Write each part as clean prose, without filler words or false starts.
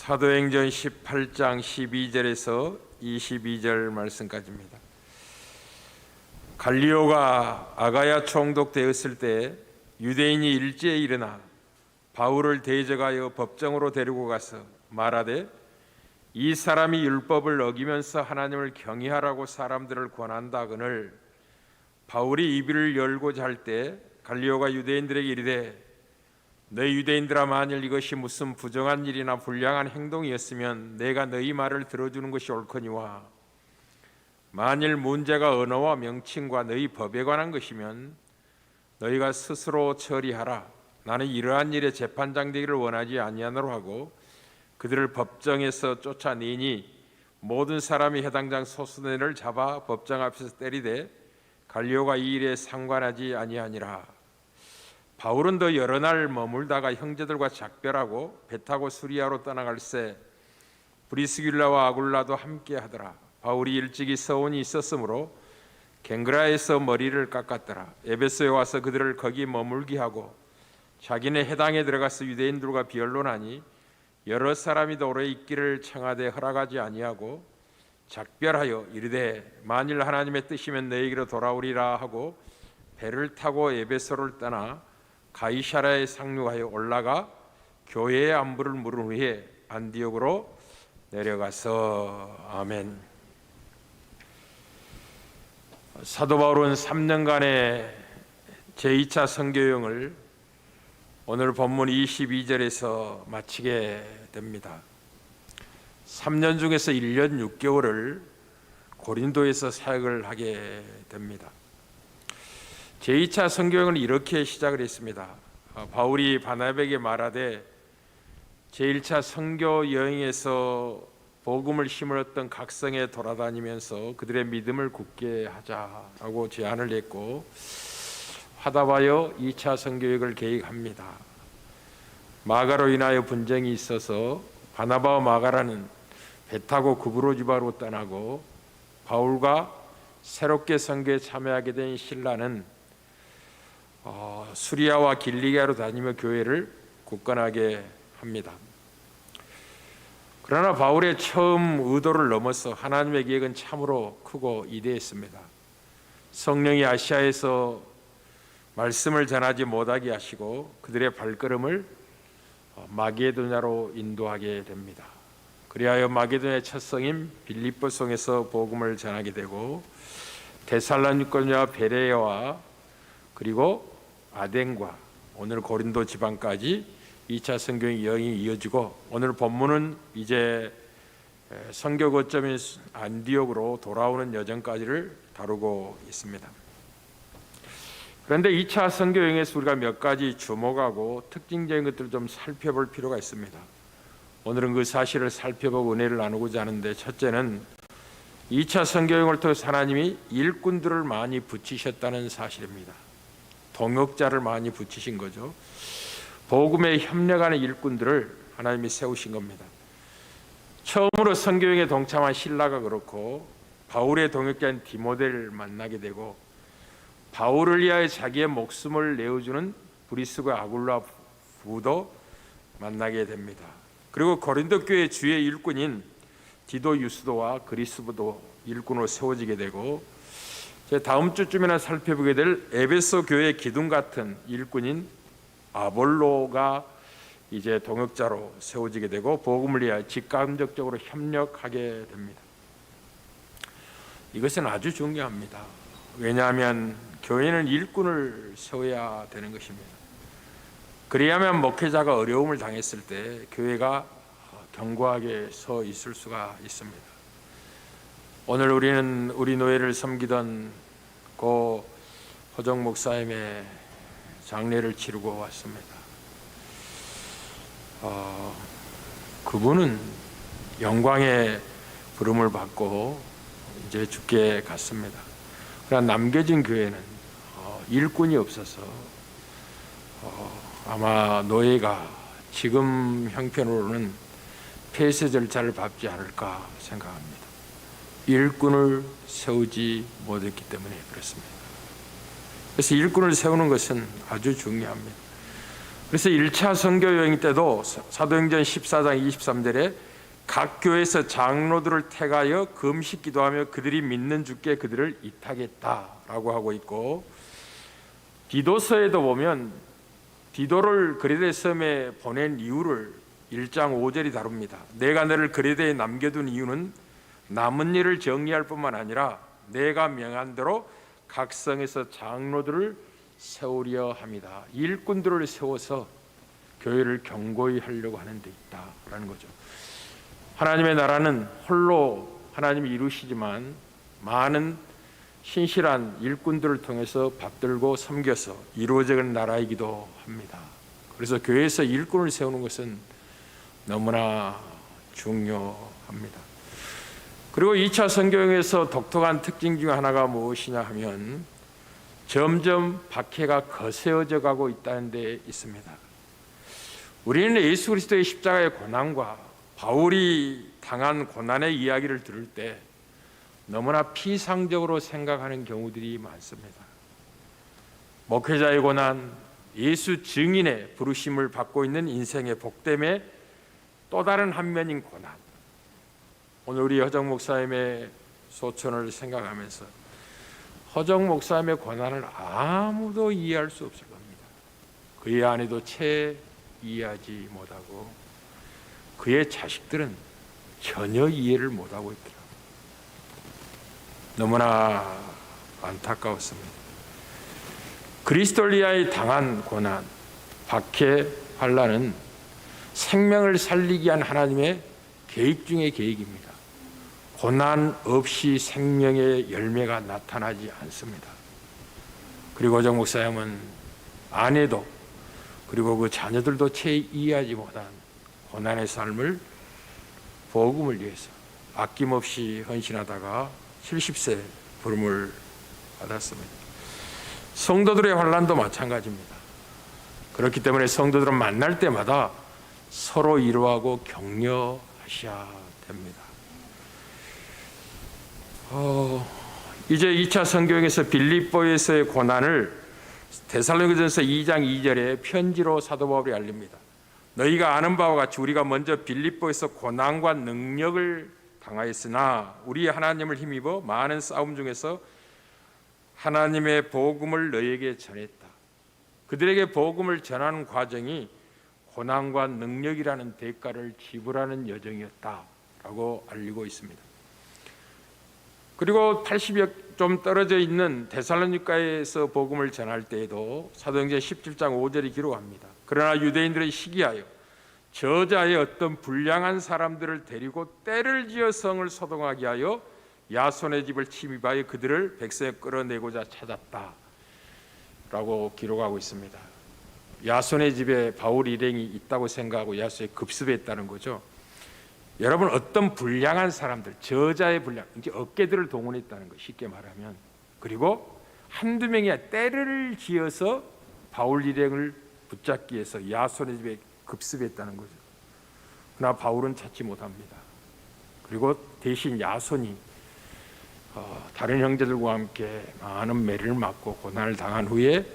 사도행전 18장 12절에서 22절 말씀까지입니다. 갈리오가 아가야 총독 되었을 때 유대인이 일제에 일어나 바울을 대적하여 법정으로 데리고 가서 말하되 이 사람이 율법을 어기면서 하나님을 경외하라고 사람들을 권한다거늘 바울이 입을 열고자 할 때 갈리오가 유대인들에게 이르되 너희 유대인들아, 만일 이것이 무슨 부정한 일이나 불량한 행동이었으면 내가 너희 말을 들어주는 것이 옳거니와 만일 문제가 언어와 명칭과 너희 법에 관한 것이면 너희가 스스로 처리하라. 나는 이러한 일에 재판장 되기를 원하지 아니하노라 하고 그들을 법정에서 쫓아내니 모든 사람이 해당장 소수네를 잡아 법정 앞에서 때리되 갈리오가 이 일에 상관하지 아니하니라. 바울은 더 여러 날 머물다가 형제들과 작별하고 배 타고 수리아로 떠나갈새 브리스길라와 아굴라도 함께 하더라. 바울이 일찍이 서원이 있었으므로 갱그라에서 머리를 깎았더라. 에베소에 와서 그들을 거기 머물게 하고 자기네 해당에 들어가서 유대인들과 변론하니 여러 사람이 오래 있기를 청하되 허락하지 아니하고 작별하여 이르되 만일 하나님의 뜻이면 너희에게로 돌아오리라 하고 배를 타고 에베소를 떠나 가이사랴에 상륙하여 올라가 교회의 안부를 물은 후에 안디옥으로 내려가서 아멘. 사도 바울은 3년간의 제2차 선교여행을 오늘 본문 22절에서 마치게 됩니다. 3년 중에서 1년 6개월을 고린도에서 사역을 하게 됩니다. 제2차 선교여행은 이렇게 시작을 했습니다. 바울이 바나바에게 말하되 제1차 선교여행에서 복음을 심었던 각성에 돌아다니면서 그들의 믿음을 굳게 하자라고 제안을 했고 하다바여 2차 선교여행을 계획합니다. 마가로 인하여 분쟁이 있어서 바나바와 마가라는 배 타고 구브로지바로 떠나고 바울과 새롭게 선교에 참여하게 된 실라는 수리아와 길리기아로 다니며 교회를 굳건하게 합니다. 그러나 바울의 처음 의도를 넘어서 하나님의 계획은 참으로 크고 이대했습니다. 성령이 아시아에서 말씀을 전하지 못하게 하시고 그들의 발걸음을 마게도냐로 인도하게 됩니다. 그리하여 마게도냐의 첫 성인 빌립보성에서 복음을 전하게 되고 데살로니가와 베레아와 그리고 아덴과 오늘 고린도 지방까지 2차 선교 여행이 이어지고 오늘 본문은 이제 선교 거점인 안디옥으로 돌아오는 여정까지를 다루고 있습니다. 그런데 2차 선교 여행에서 우리가 몇 가지 주목하고 특징적인 것들을 좀 살펴볼 필요가 있습니다. 오늘은 그 사실을 살펴보고 은혜를 나누고자 하는데 첫째는 2차 선교 여행을 통해서 하나님이 일꾼들을 많이 붙이셨다는 사실입니다. 동역자를 많이 붙이신 거죠. 복음에 협력하는 일꾼들을 하나님이 세우신 겁니다. 처음으로 선교여행에 동참한 실라가 그렇고 바울의 동역자인 디모데를 만나게 되고 바울을 위하여 자기의 목숨을 내어주는 브리스과 아굴라 부도 만나게 됩니다. 그리고 고린도 교회 주의 일꾼인 디도 유스도와 그리스도도 일꾼으로 세워지게 되고 다음 주쯤이나 살펴보게 될 에베소 교회의 기둥 같은 일꾼인 아볼로가 이제 동역자로 세워지게 되고 복음을 위하여 직간접적으로 협력하게 됩니다. 이것은 아주 중요합니다. 왜냐하면 교회는 일꾼을 세워야 되는 것입니다. 그래야만 목회자가 어려움을 당했을 때 교회가 견고하게 서 있을 수가 있습니다. 오늘 우리는 우리 노예를 섬기던 고 호정 목사님의 장례를 치르고 왔습니다. 그분은 영광의 부름을 받고 이제 죽게 갔습니다. 그러나 남겨진 교회는 일꾼이 없어서 아마 노예가 지금 형편으로는 폐쇄 절차를 밟지 않을까 생각합니다. 일꾼을 세우지 못했기 때문에 그렇습니다. 그래서 일꾼을 세우는 것은 아주 중요합니다. 그래서 1차 선교 여행 때도 사도행전 14장 23절에 각 교회에서 장로들을 택하여 금식 기도하며 그들이 믿는 주께 그들을 이탁했다라고 하고 있고, 디도서에도 보면 디도를 그레데 섬에 보낸 이유를 1장 5절이 다룹니다. 내가 너를 그레데에 남겨둔 이유는 남은 일을 정리할 뿐만 아니라 내가 명한 대로 각 성에서 장로들을 세우려 합니다. 일꾼들을 세워서 교회를 견고히 하려고 하는 데 있다라는 거죠. 하나님의 나라는 홀로 하나님이 이루시지만 많은 신실한 일꾼들을 통해서 받들고 섬겨서 이루어지는 나라이기도 합니다. 그래서 교회에서 일꾼을 세우는 것은 너무나 중요합니다. 그리고 2차 선교여행에서 독특한 특징 중 하나가 무엇이냐 하면 점점 박해가 거세어져 가고 있다는 데 있습니다. 우리는 예수 그리스도의 십자가의 고난과 바울이 당한 고난의 이야기를 들을 때 너무나 피상적으로 생각하는 경우들이 많습니다. 목회자의 고난, 예수 증인의 부르심을 받고 있는 인생의 복됨의 또 다른 한 면인 고난. 오늘 우리 허정 목사님의 소천을 생각하면서 허정 목사님의 고난을 아무도 이해할 수 없을 겁니다. 그의 아내도 채 이해하지 못하고 그의 자식들은 전혀 이해를 못하고 있더라고요. 너무나 안타까웠습니다. 그리스도리아에 당한 고난, 박해, 환난은 생명을 살리기 위한 하나님의 계획 중의 계획입니다. 고난 없이 생명의 열매가 나타나지 않습니다. 그리고 정 목사님은 아내도 그리고 그 자녀들도 채 이해하지 못한 고난의 삶을 복음을 위해서 아낌없이 헌신하다가 70세 부름을 받았습니다. 성도들의 환난도 마찬가지입니다. 그렇기 때문에 성도들은 만날 때마다 서로 위로하고 격려하셔야 됩니다. 이제 2차 선교행에서 빌립보에서의 고난을 데살로니가전서 2장 2절에 편지로 사도 바울이 알립니다. 너희가 아는 바와 같이 우리가 먼저 빌립보에서 고난과 능력을 당하였으나 우리 하나님을 힘입어 많은 싸움 중에서 하나님의 복음을 너희에게 전했다. 그들에게 복음을 전하는 과정이 고난과 능력이라는 대가를 지불하는 여정이었다라고 알리고 있습니다. 그리고 80여 좀 떨어져 있는 데살로니가에서 복음을 전할 때에도 사도행전 17장 5절이 기록합니다. 그러나 유대인들의 시기하여 저자의 어떤 불량한 사람들을 데리고 때를 지어 성을 소동하게 하여 야손의 집을 침입하여 그들을 백성에 끌어내고자 찾았다 라고 기록하고 있습니다. 야손의 집에 바울 일행이 있다고 생각하고 야손에 급습했다는 거죠. 여러분, 어떤 불량한 사람들, 저자의 불량, 이제 어깨들을 동원했다는 거, 쉽게 말하면. 그리고 한두 명이 때를 지어서 바울 일행을 붙잡기 위해서 야손의 집에 급습했다는 거죠. 그러나 바울은 찾지 못합니다. 그리고 대신 야손이 다른 형제들과 함께 많은 매를 맞고 고난을 당한 후에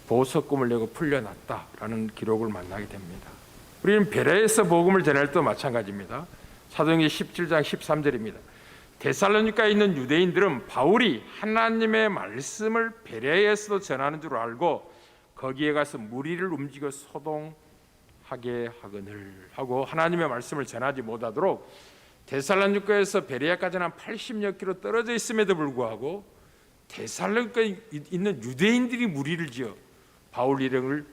보석금을 내고 풀려났다라는 기록을 만나게 됩니다. 우리는 베레에서 복음을 전할 때도 마찬가지입니다. 사도행전 17장 13절입니다. 데살로니가에 있는 유대인들은 바울이 하나님의 말씀을 베레에서도 전하는 줄 알고 거기에 가서 무리를 움직여 소동하게 하거늘 하고 하나님의 말씀을 전하지 못하도록 데살로니가에서 베레아까지는 한 80여 킬로 떨어져 있음에도 불구하고 데살로니가에 있는 유대인들이 무리를 지어 바울 일행을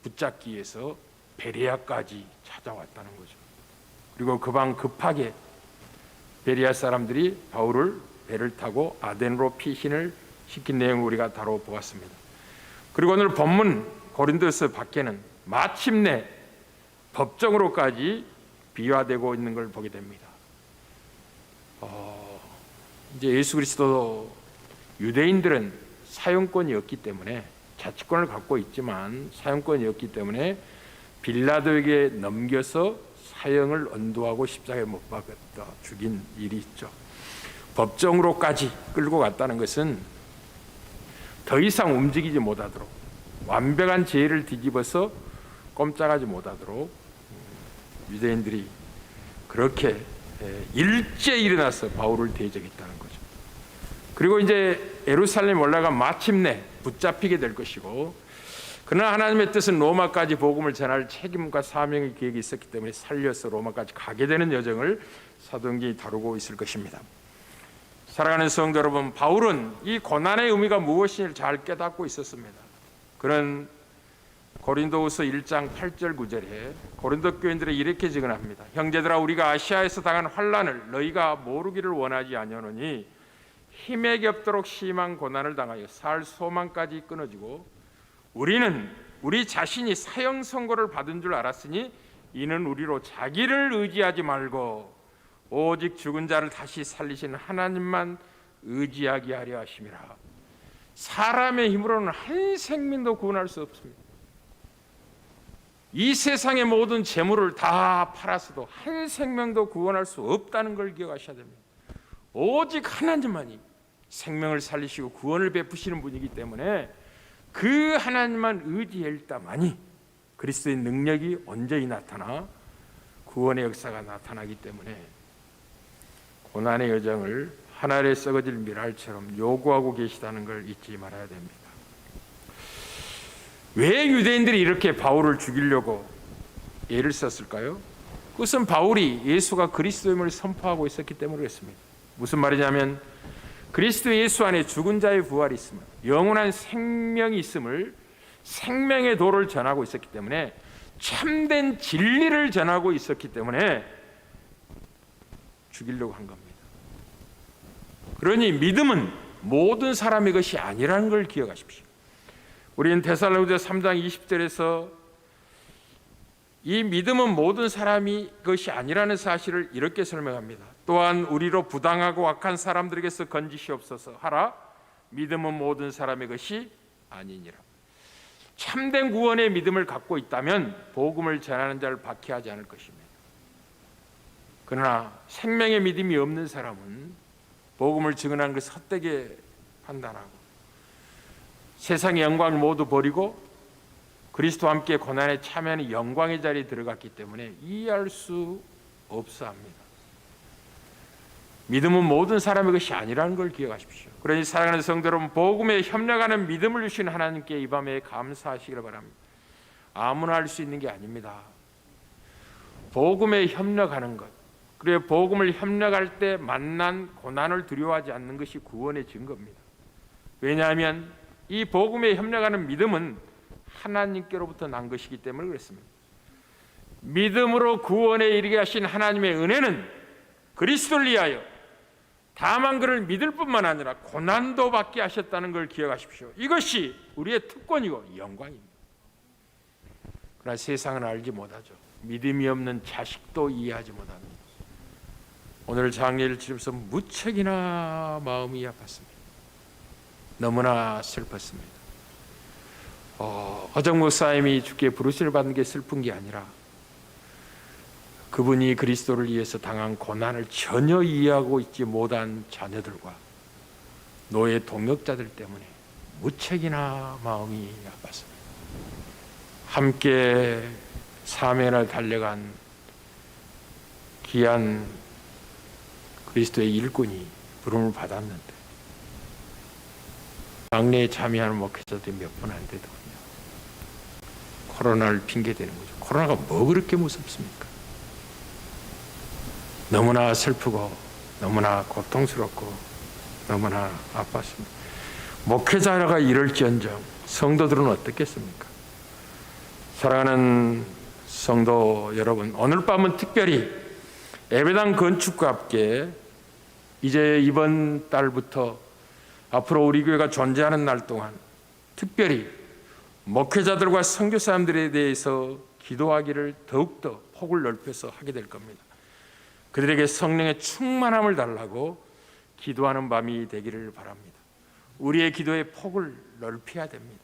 붙잡기 위해서 베레아까지 찾아왔다는 거죠. 그리고 급하게 베레아 사람들이 바울을 배를 타고 아덴으로 피신을 시킨 내용을 우리가 다뤄보았습니다. 그리고 오늘 본문 고린도서 밖에는 마침내 법정으로까지 비화되고 있는 걸 보게 됩니다. 이제 예수 그리스도 유대인들은 사용권이 없기 때문에 자치권을 갖고 있지만 사용권이 없기 때문에 빌라도에게 넘겨서 사형을 언도하고 십자가에 못 박았다 죽인 일이 있죠. 법정으로까지 끌고 갔다는 것은 더 이상 움직이지 못하도록 완벽한 죄를 뒤집어서 꼼짝하지 못하도록 유대인들이 그렇게 일제히 일어나서 바울을 대적했다는 거죠. 그리고 이제 예루살렘 올라가 마침내 붙잡히게 될 것이고, 그러나 하나님의 뜻은 로마까지 복음을 전할 책임과 사명의 계획이 있었기 때문에 살려서 로마까지 가게 되는 여정을 사도행전이 다루고 있을 것입니다. 사랑하는 성도 여러분, 바울은 이 고난의 의미가 무엇인지를 잘 깨닫고 있었습니다. 그는 고린도후서 1장 8절 9절에 고린도 교인들에 이렇게 증언합니다. 형제들아, 우리가 아시아에서 당한 환난을 너희가 모르기를 원하지 아니하노니 힘에 겹도록 심한 고난을 당하여 살 소망까지 끊어지고 우리는 우리 자신이 사형 선고를 받은 줄 알았으니 이는 우리로 자기를 의지하지 말고 오직 죽은 자를 다시 살리신 하나님만 의지하게 하려 하심이라. 사람의 힘으로는 한 생명도 구원할 수 없습니다. 이 세상의 모든 재물을 다 팔아서도 한 생명도 구원할 수 없다는 걸 기억하셔야 됩니다. 오직 하나님만이 생명을 살리시고 구원을 베푸시는 분이기 때문에 그 하나님만 의지할 때만이 그리스도의 능력이 온전히 나타나 구원의 역사가 나타나기 때문에 고난의 여정을 하늘에 썩어질 미랄처럼 요구하고 계시다는 걸 잊지 말아야 됩니다. 왜 유대인들이 이렇게 바울을 죽이려고 애를 썼을까요? 그것은 바울이 예수가 그리스도임을 선포하고 있었기 때문에 그렇습니다. 무슨 말이냐면 그리스도 예수 안에 죽은 자의 부활이 있음을, 영원한 생명이 있음을, 생명의 도를 전하고 있었기 때문에, 참된 진리를 전하고 있었기 때문에 죽이려고 한 겁니다. 그러니 믿음은 모든 사람의 것이 아니라는 걸 기억하십시오. 우리는 데살로니가서 3장 20절에서 이 믿음은 모든 사람이 것이 아니라는 사실을 이렇게 설명합니다. 또한 우리로 부당하고 악한 사람들에게서 건지시옵소서 하라. 믿음은 모든 사람의 것이 아니니라. 참된 구원의 믿음을 갖고 있다면 복음을 전하는 자를 박해하지 않을 것입니다. 그러나 생명의 믿음이 없는 사람은 복음을 증언하는 것을 헛되게 판단하고 세상의 영광을 모두 버리고 그리스도와 함께 고난에 참여하는 영광의 자리에 들어갔기 때문에 이해할 수 없어 합니다. 믿음은 모든 사람의 것이 아니라는 걸 기억하십시오. 그러니 사랑하는 성도 여러분, 복음에 협력하는 믿음을 주신 하나님께 이 밤에 감사하시기를 바랍니다. 아무나 할 수 있는 게 아닙니다. 복음에 협력하는 것, 그리고 복음을 협력할 때 만난 고난을 두려워하지 않는 것이 구원의 증거입니다. 왜냐하면 이 복음에 협력하는 믿음은 하나님께로부터 난 것이기 때문에 그렇습니다. 믿음으로 구원에 이르게 하신 하나님의 은혜는 그리스도를 위하여 다만 그를 믿을 뿐만 아니라 고난도 받게 하셨다는 걸 기억하십시오. 이것이 우리의 특권이고 영광입니다. 그러나 세상은 알지 못하죠. 믿음이 없는 자식도 이해하지 못합니다. 오늘 장례를 치르면서 무척이나 마음이 아팠습니다. 너무나 슬펐습니다. 허정 목사님이 주께 부르심을 받는 게 슬픈 게 아니라 그분이 그리스도를 위해서 당한 고난을 전혀 이해하고 있지 못한 자녀들과 노예 동역자들 때문에 무척이나 마음이 아팠습니다. 함께 사명을 달려간 귀한 그리스도의 일꾼이 부름을 받았는데 장례에 참여하는 목회자들이 몇 분 안 되더군요. 코로나를 핑계대는 거죠. 코로나가 뭐 그렇게 무섭습니까? 너무나 슬프고 너무나 고통스럽고 너무나 아팠습니다. 목회자가 이럴지언정 성도들은 어떻겠습니까? 사랑하는 성도 여러분, 오늘 밤은 특별히 예배당 건축과 함께 이제 이번 달부터 앞으로 우리 교회가 존재하는 날 동안 특별히 목회자들과 선교사님들에 대해서 기도하기를 더욱더 폭을 넓혀서 하게 될 겁니다. 그들에게 성령의 충만함을 달라고 기도하는 밤이 되기를 바랍니다. 우리의 기도의 폭을 넓혀야 됩니다.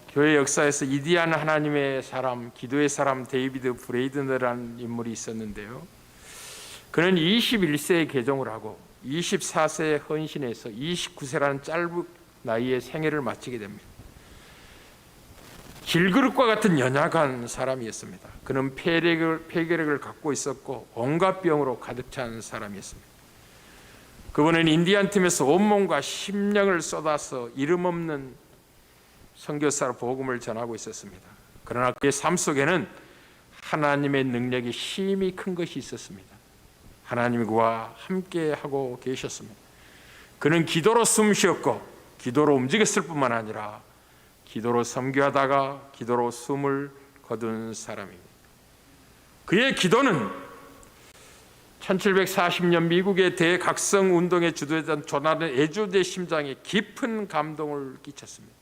교회 역사에서 위대한 하나님의 사람, 기도의 사람 데이비드 브레이든이라는 인물이 있었는데요. 그는 21세에 개종을 하고 24세에 헌신해서 29세라는 짧은 나이에 생애를 마치게 됩니다. 질그릇과 같은 연약한 사람이었습니다. 그는 폐결핵을 갖고 있었고 온갖 병으로 가득 찬 사람이었습니다. 그분은 인디안 팀에서 온몸과 심령을 쏟아서 이름 없는 선교사로 복음을 전하고 있었습니다. 그러나 그의 삶 속에는 하나님의 능력이 심히 큰 것이 있었습니다. 하나님이 그와 함께 하고 계셨습니다. 그는 기도로 숨 쉬었고 기도로 움직였을 뿐만 아니라 기도로 섬기하다가 기도로 숨을 거둔 사람입니다. 그의 기도는 1740년 미국의 대각성 운동에 주도했던 조나단 에듀의 심장에 깊은 감동을 끼쳤습니다.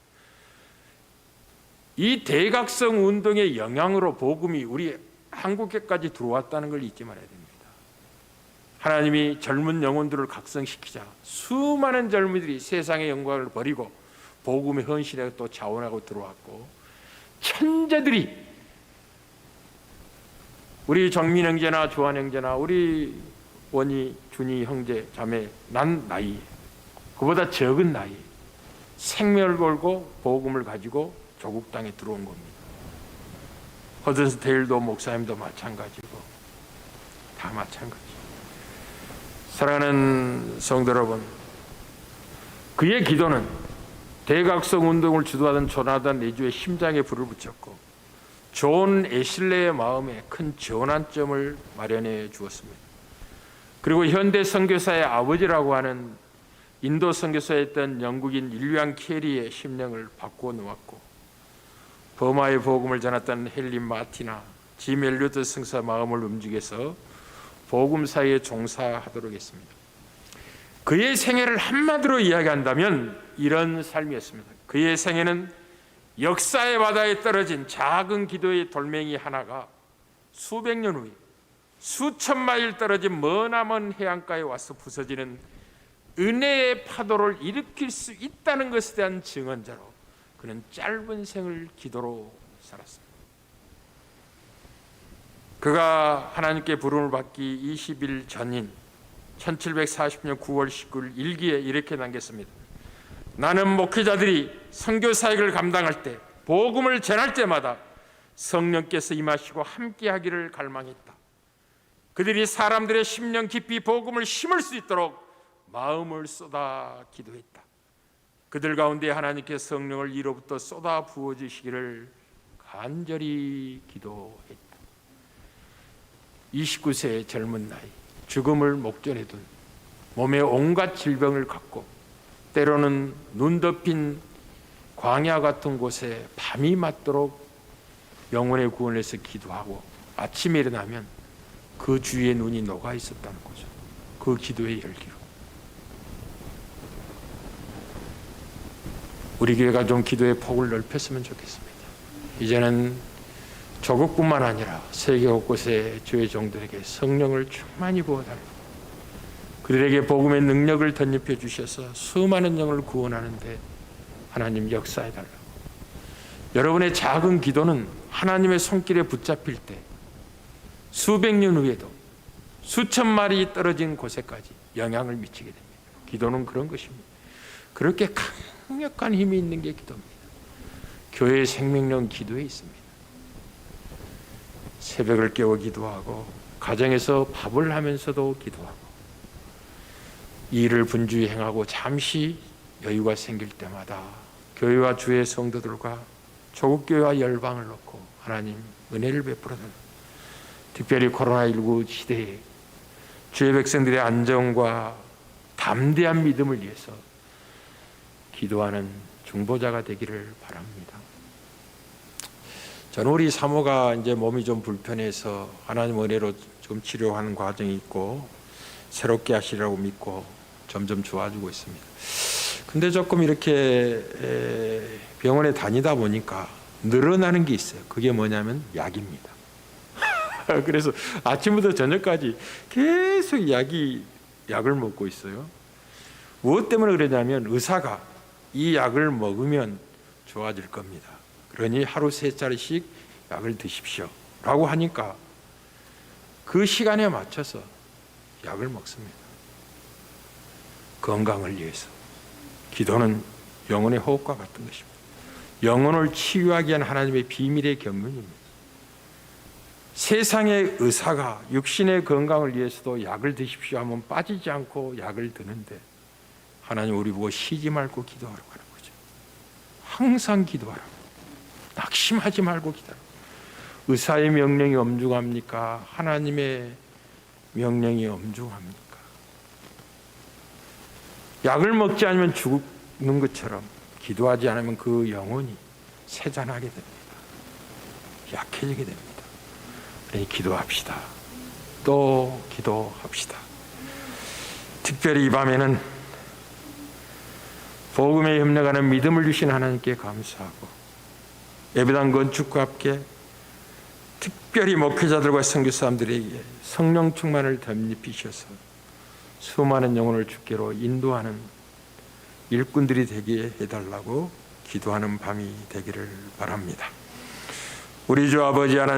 이 대각성 운동의 영향으로 복음이 우리 한국에까지 들어왔다는 걸 잊지 말아야 됩니다. 하나님이 젊은 영혼들을 각성시키자 수많은 젊은이들이 세상의 영광을 버리고 복음의 헌신에 또 자원하고 들어왔고, 천재들이 우리 정민 형제나 조한 형제나 우리 원희, 준희 형제, 자매 난 나이 그보다 적은 나이 생명을 걸고 복음을 가지고 조국 땅에 들어온 겁니다. 허든스 테일도 목사님도 마찬가지고 다 마찬가지. 사랑하는 성도 여러분, 그의 기도는 대각성 운동을 주도하던 조나단 에듀의 심장에 불을 붙였고 존 애슐레의 마음에 큰 전환점을 마련해 주었습니다. 그리고 현대 선교사의 아버지라고 하는 인도 선교사였던 영국인 윌리엄 캐리의 심령을 바꾸어 놓았고, 버마의 복음을 전했던 헬린 마티나 짐 엘리어트 성사 마음을 움직여서 복음 사회에 종사하도록 했습니다. 그의 생애를 한마디로 이야기한다면 이런 삶이었습니다. 그의 생애는 역사의 바다에 떨어진 작은 기도의 돌멩이 하나가 수백 년 후에 수천 마일 떨어진 머나먼 해안가에 와서 부서지는 은혜의 파도를 일으킬 수 있다는 것에 대한 증언자로 그는 짧은 생을 기도로 살았습니다. 그가 하나님께 부름을 받기 20일 전인 1740년 9월 19일 일기에 이렇게 남겼습니다. 나는 목회자들이 선교 사역을 감당할 때, 복음을 전할 때마다 성령께서 임하시고 함께하기를 갈망했다. 그들이 사람들의 심령 깊이 복음을 심을 수 있도록 마음을 쏟아 기도했다. 그들 가운데 하나님께서 성령을 이로부터 쏟아 부어주시기를 간절히 기도했다. 29세의 젊은 나이, 죽음을 목전에 둔 몸에 온갖 질병을 갖고 때로는 눈 덮인 광야 같은 곳에 밤이 맞도록 영혼의 구원을 위해서 기도하고 아침에 일어나면 그 주위에 눈이 녹아 있었다는 거죠. 그 기도의 열기로. 우리 교회가 좀 기도의 폭을 넓혔으면 좋겠습니다. 이제는 조국뿐만 아니라 세계 곳곳의 주의 종들에게 성령을 충만히 부어달라고, 그들에게 복음의 능력을 덧입혀 주셔서 수많은 영을 구원하는데 하나님 역사해달라고. 여러분의 작은 기도는 하나님의 손길에 붙잡힐 때 수백 년 후에도 수천 마리 떨어진 곳에까지 영향을 미치게 됩니다. 기도는 그런 것입니다. 그렇게 강력한 힘이 있는 게 기도입니다. 교회의 생명력 기도에 있습니다. 새벽을 깨워 기도하고 가정에서 밥을 하면서도 기도하고 일을 분주히 행하고 잠시 여유가 생길 때마다 교회와 주의 성도들과 조국교회와 열방을 놓고 하나님 은혜를 베풀어달라. 특별히 코로나19 시대에 주의 백성들의 안정과 담대한 믿음을 위해서 기도하는 중보자가 되기를 바랍니다. 저는 우리 사모가 이제 몸이 좀 불편해서 하나님 은혜로 지금 치료하는 과정이 있고 새롭게 하시라고 믿고 점점 좋아지고 있습니다. 근데 조금 이렇게 병원에 다니다 보니까 늘어나는 게 있어요. 그게 뭐냐면 약입니다. 그래서 아침부터 저녁까지 계속 약을 먹고 있어요. 무엇 때문에 그러냐면 의사가 이 약을 먹으면 좋아질 겁니다. 그러니 하루 3차례씩 약을 드십시오 라고 하니까 그 시간에 맞춰서 약을 먹습니다. 건강을 위해서. 기도는 영혼의 호흡과 같은 것입니다. 영혼을 치유하기 위한 하나님의 비밀의 경륜입니다. 세상의 의사가 육신의 건강을 위해서도 약을 드십시오 하면 빠지지 않고 약을 드는데, 하나님 우리 보고 쉬지 말고 기도하라고 하는 거죠. 항상 기도하라고. 낙심하지 말고 기도하라고. 의사의 명령이 엄중합니까? 하나님의 명령이 엄중합니까? 약을 먹지 않으면 죽는 것처럼 기도하지 않으면 그 영혼이 세잔하게 됩니다. 약해지게 됩니다. 그러니 기도합시다. 또 기도합시다. 특별히 이 밤에는 복음에 협력하는 믿음을 주신 하나님께 감사하고, 예배당 건축과 함께 특별히 목회자들과 선교사님들에게 성령 충만을 덧입히셔서 수많은 영혼을 주께로 인도하는 일꾼들이 되게 해달라고 기도하는 밤이 되기를 바랍니다. 우리 주 아버지 하나님,